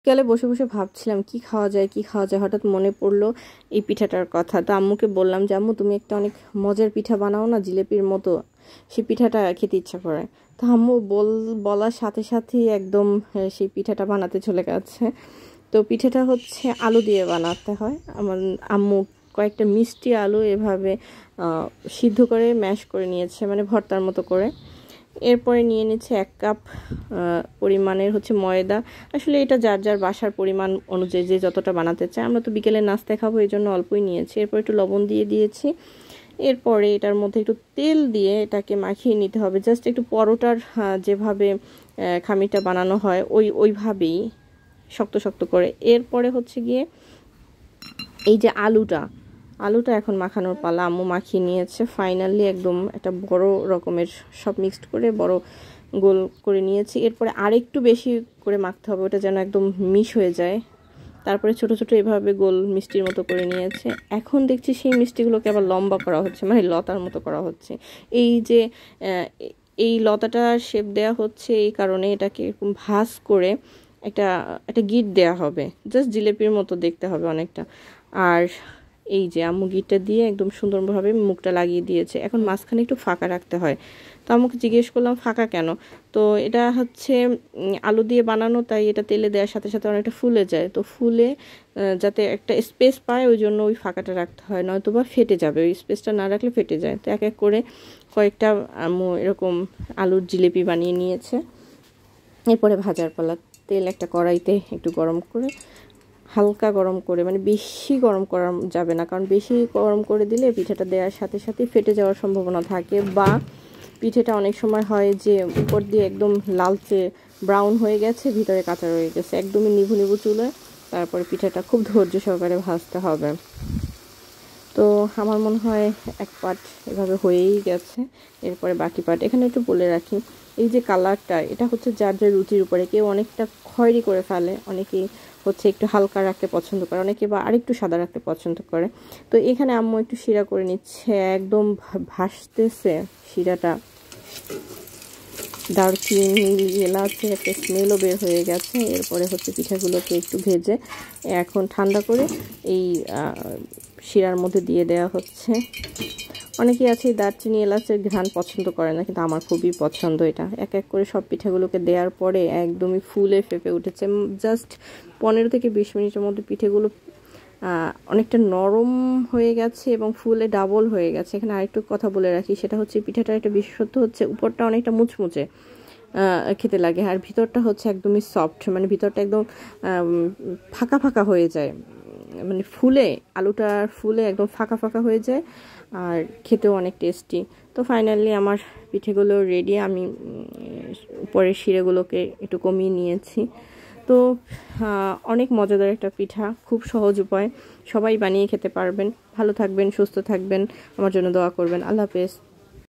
বিকালে বসে বসে ভাবছিলাম কি খাওয়া যায় কি খাওয়া যায়, হঠাৎ মনে পড়লো এই পিঠাটার কথা। তো আম্মুকে বললাম যে আম্মু তুমি একটা অনেক মজার পিঠা বানাও না, জিলেপির মতো, সেই পিঠাটা খেতে ইচ্ছা করে। তো আম্মু বলার সাথে সাথেই একদম সেই পিঠাটা বানাতে চলে গেছে। তো পিঠাটা হচ্ছে আলু দিয়ে বানাতে হয়। আমার আম্মু কয়েকটা মিষ্টি আলু এভাবে সিদ্ধ করে ম্যাশ করে নিয়েছে, মানে ভর্তার মতো করে। এরপরে নিয়ে নিচ্ছে 1 কাপ পরিমাণের হচ্ছে ময়দা। আসলে এটা যার যার বাসার পরিমাণ অনুযায়ী যে যতটা বানাতে চায়। আমরা তো বিকেলে নাস্তায় খাবো, এই জন্য অল্পই নিয়েছি। এরপর একটু লবণ দিয়ে দিয়েছি। এরপরে এটার মধ্যে একটু তেল দিয়ে এটাকে মাখিয়ে নিতে হবে, জাস্ট একটু পরোটার যেভাবে খামিরটা বানানো হয় ওইভাবেই শক্ত শক্ত করে। এরপরে হচ্ছে গিয়ে এই যে আলুটা এখন মাখানোর পালা। আম্মু মাখিয়ে নিয়েছে ফাইনালি, একদম একটা বড় রকমের সব মিক্সড করে বড় গোল করে নিয়েছি। এরপরে আরেকটু বেশি করে মাখতে হবে, ওটা যেন একদম মিশ হয়ে যায়। তারপরে ছোট ছোট এভাবে গোল মিষ্টির মতো করে নিয়েছে। এখন দেখছি সেই মিষ্টিগুলোকে আবার লম্বা করা হচ্ছে, মানে লতার মতো করা হচ্ছে। এই যে এই লতাটা শেপ দেওয়া হচ্ছে এই কারণে এটাকে এরকম ভাঁজ করে একটা একটা গিঁট দেওয়া হবে, জাস্ট জিলেপির মতো দেখতে হবে অনেকটা। আর এই যে আম্মু গিঁটটা দিয়ে একদম সুন্দরভাবে মুখটা লাগিয়ে দিয়েছে। এখন মাঝখানে একটু ফাঁকা রাখতে হয়। তো আম্মুকে জিজ্ঞেস করলাম ফাঁকা কেন? তো এটা হচ্ছে আলু দিয়ে বানানো, তাই এটা তেলে দেওয়ার সাথে সাথে অনেকটা ফুলে যায়। তো ফুলে যাতে একটা স্পেস পায় ওই জন্য ওই ফাঁকাটা রাখতে হয়, নয়তো বা ফেটে যাবে, ওই স্পেসটা না রাখলে ফেটে যায়। তো এক এক করে কয়েকটা আম্মু এরকম আলুর জিলিপি বানিয়ে নিয়েছে। এরপরে ভাজার পালা। তেল একটা কড়াইতে একটু গরম করে, হালকা গরম করে, মানে বেশি গরম করা যাবে না, কারণ বেশি গরম করে দিলে পিঠাটা দেওয়ার সাথে সাথে ফেটে যাওয়ার সম্ভাবনা থাকে, বা পিঠেটা অনেক সময় হয় যে উপর দিয়ে একদম লালচে ব্রাউন হয়ে গেছে, ভিতরে কাঁচা রয়ে গেছে। একদমই নিভু নিভু চুলে তারপরে পিঠাটা খুব ধৈর্য সহকারে ভাজতে হবে। তো আমার মনে হয় এক পার্ট এভাবে হয়েই গেছে। এরপরে বাকি পার্ট এখানে একটু বলে রাখি, এই যে কালারটা, এটা হচ্ছে যার যার রুচির উপরে। কেউ অনেকটা খয়েরি করে ফেলে, অনেকেই হচ্ছে একটু হালকা রাখতে পছন্দ করে, অনেকে বা আরেকটু সাদা রাখতে পছন্দ করে। তো এখানে আম্মু একটু শিরা করে নিচ্ছে, একদম ভাসতেছে শিরাটা। দারচিনি এলাচের একটা স্মেলও বের হয়ে গেছে। এরপরে হচ্ছে পিঠাগুলোকে একটু ভেজে এখন ঠান্ডা করে এই শিরার মধ্যে দিয়ে দেওয়া হচ্ছে। অনেকেই আছে দারচিনি এলাচের ঘ্রাণ পছন্দ করে না, কিন্তু আমার খুবই পছন্দ এটা। এক এক করে সব পিঠাগুলোকে দেওয়ার পরে একদমই ফুলে ফেপে উঠেছে। জাস্ট 15 থেকে 20 মিনিটের মধ্যে পিঠেগুলো অনেকটা নরম হয়ে গেছে এবং ফুলে ডাবল হয়ে গেছে। এখানে আরেকটু কথা বলে রাখি, সেটা হচ্ছে পিঠাটার একটা বিশেষত্ব হচ্ছে উপরটা অনেকটা মুচমুচে খেতে লাগে, আর ভিতরটা হচ্ছে একদমই সফট, মানে ভিতরটা একদম ফাঁকা ফাঁকা হয়ে যায়, মানে ফুলে আলুটা ফুলে একদম ফাঁকা ফাঁকা হয়ে যায়, আর খেতেও অনেক টেস্টি। তো ফাইনালি আমার পিঠেগুলো রেডি। আমি উপরের শিরাগুলোকে একটু কমিয়ে নিয়েছি। তো অনেক মজাদার একটা পিঠা, খুব সহজ উপায়, সবাই বানিয়ে খেতে পারবেন। ভালো থাকবেন, সুস্থ থাকবেন, আমার জন্য দোয়া করবেন। আল্লাহ হাফেজ।